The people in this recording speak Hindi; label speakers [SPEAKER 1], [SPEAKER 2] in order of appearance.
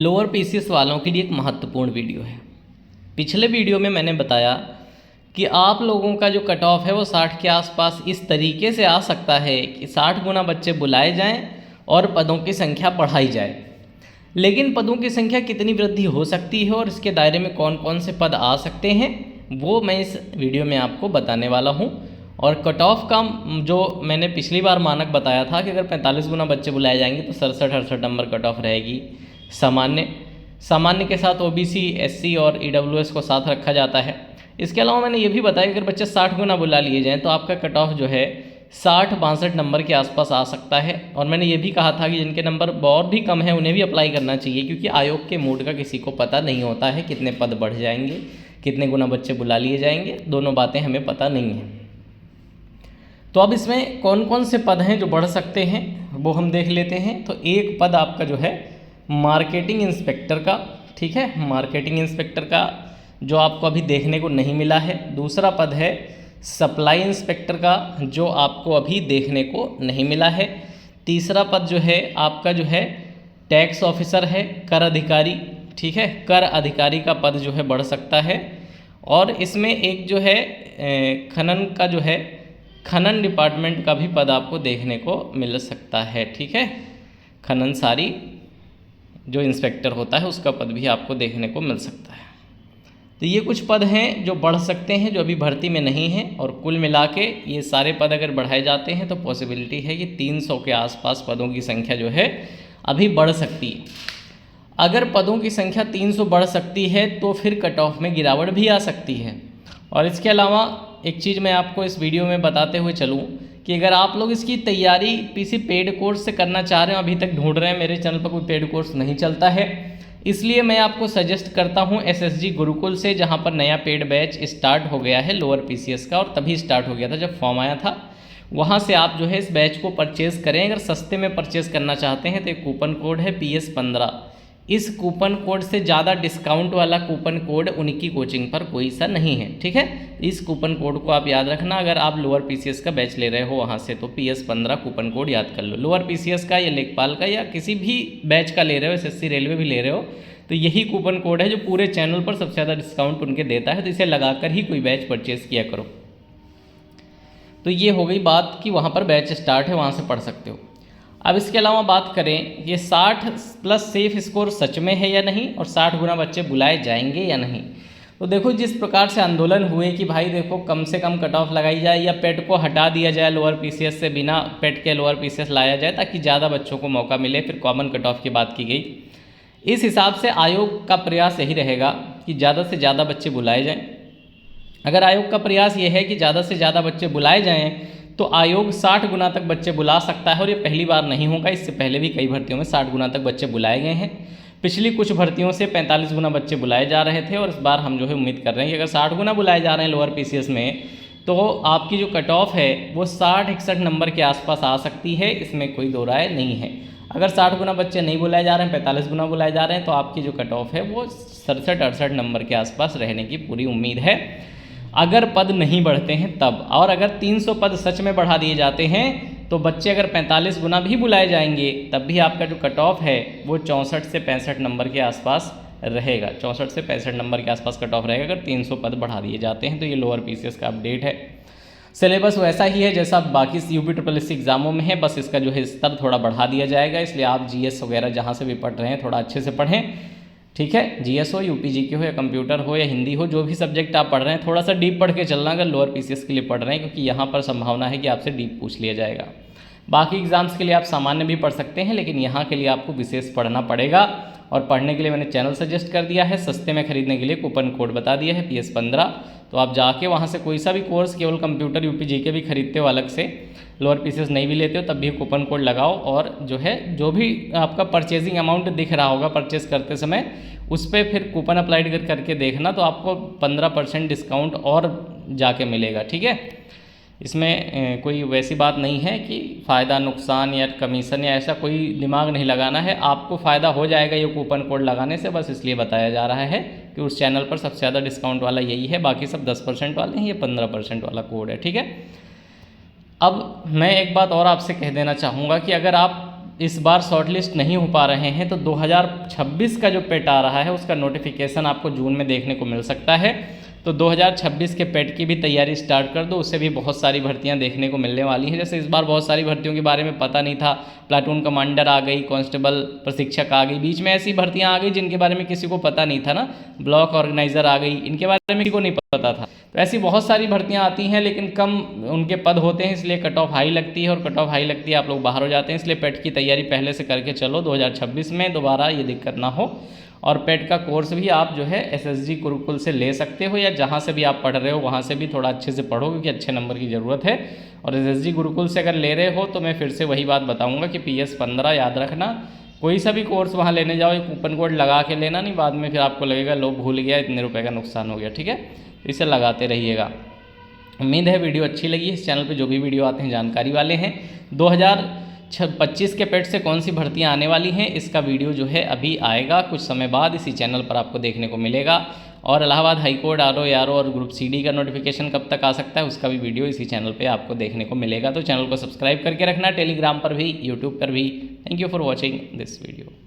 [SPEAKER 1] लोअर पीसीएस वालों के लिए एक महत्वपूर्ण वीडियो है। पिछले वीडियो में मैंने बताया कि आप लोगों का जो कट ऑफ है वो 60 के आसपास इस तरीके से आ सकता है कि 60 गुना बच्चे बुलाए जाएं और पदों की संख्या बढ़ाई जाए। लेकिन पदों की संख्या कितनी वृद्धि हो सकती है और इसके दायरे में कौन कौन से पद आ सकते हैं वो मैं इस वीडियो में आपको बताने वाला हूँ। और कट ऑफ का जो मैंने पिछली बार मानक बताया था कि अगर 45 गुना बच्चे बुलाए जाएंगे तो 67-68 नंबर कट ऑफ रहेगी। सामान्य के साथ ओबीसी, एससी और ईडब्ल्यूएस को साथ रखा जाता है। इसके अलावा मैंने ये भी बताया कि अगर बच्चे 60 गुना बुला लिए जाएँ तो आपका कट ऑफ जो है 60-62 नंबर के आसपास आ सकता है। और मैंने ये भी कहा था कि जिनके नंबर और भी कम है उन्हें भी अप्लाई करना चाहिए, क्योंकि आयोग के मूड का किसी को पता नहीं होता है, कितने पद बढ़ जाएंगे, कितने गुना बच्चे बुला लिए जाएंगे, दोनों बातें हमें पता नहीं हैं। तो अब इसमें कौन कौन से पद हैं जो बढ़ सकते हैं वो हम देख लेते हैं। तो एक पद आपका जो है मार्केटिंग इंस्पेक्टर का, ठीक है, मार्केटिंग इंस्पेक्टर का जो आपको अभी देखने को नहीं मिला है। दूसरा पद है सप्लाई इंस्पेक्टर का जो आपको अभी देखने को नहीं मिला है। तीसरा पद जो है आपका जो है टैक्स ऑफिसर है, कर अधिकारी, ठीक है, कर अधिकारी का पद जो है बढ़ सकता है। और इसमें एक जो है खनन का जो है खनन डिपार्टमेंट का भी पद आपको देखने को मिल सकता है, ठीक है, खननसारी जो इंस्पेक्टर होता है उसका पद भी आपको देखने को मिल सकता है। तो ये कुछ पद हैं जो बढ़ सकते हैं, जो अभी भर्ती में नहीं हैं। और कुल मिला के ये सारे पद अगर बढ़ाए जाते हैं तो पॉसिबिलिटी है कि 300 के आसपास पदों की संख्या जो है अभी बढ़ सकती है। अगर पदों की संख्या 300 बढ़ सकती है तो फिर कट ऑफ में गिरावट भी आ सकती है। और इसके अलावा एक चीज़ मैं आपको इस वीडियो में बताते हुए चलूँ कि अगर आप लोग इसकी तैयारी किसी पेड कोर्स से करना चाह रहे हो, अभी तक ढूंढ रहे हैं, मेरे चैनल पर कोई पेड कोर्स नहीं चलता है, इसलिए मैं आपको सजेस्ट करता हूं एसएसजी गुरुकुल से, जहां पर नया पेड बैच स्टार्ट हो गया है लोअर पीसीएस का, और तभी स्टार्ट हो गया था जब फॉर्म आया था। वहां से आप जो है इस बैच को परचेज़ करें। अगर सस्ते में परचेज़ करना चाहते हैं तो एक कूपन कोड है PS15। इस कूपन कोड से ज़्यादा डिस्काउंट वाला कूपन कोड उनकी कोचिंग पर कोई सा नहीं है, ठीक है। इस कूपन कोड को आप याद रखना अगर आप लोअर पीसीएस का बैच ले रहे हो वहाँ से, तो PS15 कूपन कोड याद कर लो। लोअर पीसीएस का या लेखपाल का या किसी भी बैच का ले रहे हो, एसएससी रेलवे भी ले रहे हो, तो यही कूपन कोड है जो पूरे चैनल पर सबसे ज़्यादा डिस्काउंट उनके देता है। तो इसे लगाकर ही कोई बैच परचेज़ किया करो। तो ये हो गई बात कि वहाँ पर बैच स्टार्ट है, वहाँ से पढ़ सकते हो। अब इसके अलावा बात करें ये 60+ सेफ स्कोर सच में है या नहीं, और 60 गुना बच्चे बुलाए जाएंगे या नहीं। तो देखो, जिस प्रकार से आंदोलन हुए कि भाई देखो कम से कम कट ऑफ लगाई जाए या पेट को हटा दिया जाए, लोअर पीसीएस से बिना पेट के लोअर पीसीएस लाया जाए ताकि ज़्यादा बच्चों को मौका मिले, फिर कॉमन कट ऑफ की बात की गई। इस हिसाब से आयोग का प्रयास यही रहेगा कि ज़्यादा से ज़्यादा बच्चे बुलाए जाएँ। अगर आयोग का प्रयास ये है कि ज़्यादा से ज़्यादा बच्चे बुलाए जाएँ तो आयोग 60 गुना तक बच्चे बुला सकता है। और ये पहली बार नहीं होगा, इससे पहले भी कई भर्तियों में 60 गुना तक बच्चे बुलाए गए हैं। पिछली कुछ भर्तियों से 45 गुना बच्चे बुलाए जा रहे थे, और इस बार हम जो है उम्मीद कर रहे हैं कि अगर 60 गुना बुलाए जा रहे हैं लोअर पीसीएस में तो आपकी जो कट ऑफ है वो 60-61 नंबर के आसपास आ सकती है, इसमें कोई दो राय नहीं है। अगर 60 गुना बच्चे नहीं बुलाए जा रहे हैं, 45 गुना बुलाए जा रहे हैं, तो आपकी जो कट ऑफ है वो 67-68 नंबर के आसपास रहने की पूरी उम्मीद है, अगर पद नहीं बढ़ते हैं तब। और अगर 300 पद सच में बढ़ा दिए जाते हैं तो बच्चे अगर 45 गुना भी बुलाए जाएंगे तब भी आपका जो कट ऑफ है वो 64 से 65 नंबर के आसपास रहेगा। 64 से 65 नंबर के आसपास कट ऑफ रहेगा अगर 300 पद बढ़ा दिए जाते हैं। तो ये लोअर पीसीएस का अपडेट है। सिलेबस वैसा ही है जैसा बाकी UPSSC एग्जामों में है, बस इसका जो है स्तर थोड़ा बढ़ा दिया जाएगा। इसलिए आप GS वगैरह जहाँ से भी पढ़ रहे हैं थोड़ा अच्छे से पढ़ें, ठीक है। GS हो, UPGK हो या कंप्यूटर हो या हिंदी हो, जो भी सब्जेक्ट आप पढ़ रहे हैं थोड़ा सा डीप पढ़ के चलना अगर लोअर पीसीएस के लिए पढ़ रहे हैं, क्योंकि यहाँ पर संभावना है कि आपसे डीप पूछ लिया जाएगा। बाकी एग्जाम्स के लिए आप सामान्य भी पढ़ सकते हैं, लेकिन यहाँ के लिए आपको विशेष पढ़ना पड़ेगा। और पढ़ने के लिए मैंने चैनल सजेस्ट कर दिया है, सस्ते में खरीदने के लिए कूपन कोड बता दिया है PS15। तो आप जाके वहाँ से कोई सा भी कोर्स, केवल कंप्यूटर UPGK भी खरीदते हो अलग से, लोअर पीसीएस नहीं भी लेते हो तब भी कूपन कोड लगाओ। और जो है जो भी आपका परचेजिंग अमाउंट दिख रहा होगा परचेज़ करते समय, उस पर फिर कूपन अप्लाइड करके देखना, तो आपको 15% डिस्काउंट और जाके मिलेगा, ठीक है। इसमें कोई वैसी बात नहीं है कि फ़ायदा नुकसान या कमीशन या ऐसा कोई दिमाग नहीं लगाना है, आपको फ़ायदा हो जाएगा ये कूपन कोड लगाने से, बस इसलिए बताया जा रहा है कि उस चैनल पर सबसे ज़्यादा डिस्काउंट वाला यही है, बाकी सब 10% वाले हैं, ये 15% वाला कोड है, ठीक है। अब मैं एक बात और आपसे कह देना चाहूँगा कि अगर आप इस बार शॉर्टलिस्ट नहीं हो पा रहे हैं तो 2026 का जो पेट आ रहा है उसका नोटिफिकेशन आपको जून में देखने को मिल सकता है। तो 2026 के पेट की भी तैयारी स्टार्ट कर दो, उससे भी बहुत सारी भर्तियां देखने को मिलने वाली हैं। जैसे इस बार बहुत सारी भर्तियों के बारे में पता नहीं था, प्लाटून कमांडर आ गई, कांस्टेबल प्रशिक्षक आ गई, बीच में ऐसी भर्तियां आ गई जिनके बारे में किसी को पता नहीं था ना, ब्लॉक ऑर्गेनाइजर आ गई, इनके बारे में किसी को नहीं पता था। तो ऐसी बहुत सारी भर्तियां आती हैं लेकिन कम उनके पद होते हैं, इसलिए कट ऑफ हाई लगती है, और कट ऑफ हाई लगती है आप लोग बाहर हो जाते हैं। इसलिए पेट की तैयारी पहले से करके चलो, 2026 में दोबारा ये दिक्कत ना हो। और पेट का कोर्स भी आप जो है एसएसजी गुरुकुल से ले सकते हो, या जहाँ से भी आप पढ़ रहे हो वहाँ से भी थोड़ा अच्छे से पढ़ो, क्योंकि अच्छे नंबर की ज़रूरत है। और एसएसजी गुरुकुल से अगर ले रहे हो तो मैं फिर से वही बात बताऊँगा कि PS15 याद रखना। कोई सा भी कोर्स वहाँ लेने जाओ, एक कूपन कोड लगा के लेना, नहीं बाद में फिर आपको लगेगा लो भूल गया, इतने रुपए का नुकसान हो गया। ठीक है, इसे लगाते रहिएगा। उम्मीद है वीडियो अच्छी लगी। इस चैनल पे जो भी वीडियो आते हैं जानकारी वाले हैं। 2025 के पेट से कौन सी भर्तियां आने वाली हैं इसका वीडियो जो है अभी आएगा, कुछ समय बाद इसी चैनल पर आपको देखने को मिलेगा। और इलाहाबाद हाईकोर्ट RO और ग्रुप CD का नोटिफिकेशन कब तक आ सकता है उसका भी वीडियो इसी चैनल पे आपको देखने को मिलेगा। तो चैनल को सब्सक्राइब करके रखना, टेलीग्राम पर भी, यूट्यूब पर भी। Thank you for watching this video.